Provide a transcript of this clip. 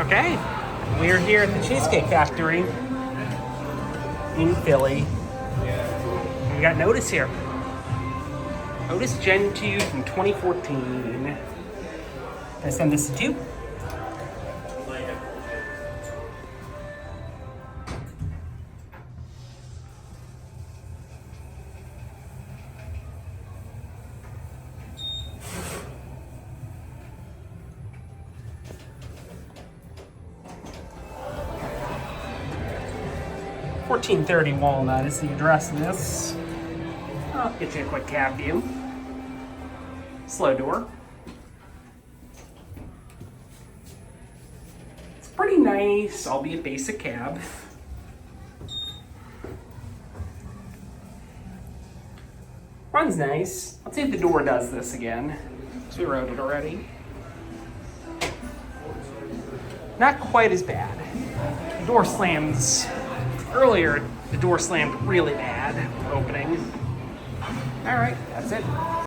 Okay, we're here at the Cheesecake Factory in Philly. We got an Otis here. Otis Gen2 from 2014. Can I send this to you? $14.30 Walnut is the address of this. I'll get you a quick cab view. Slow door. It's pretty nice, albeit basic cab. Runs nice. Let's see if the door does this again. So we wrote it already. Not quite as bad. The door slams. Earlier, the door slammed really bad opening. All right, that's it.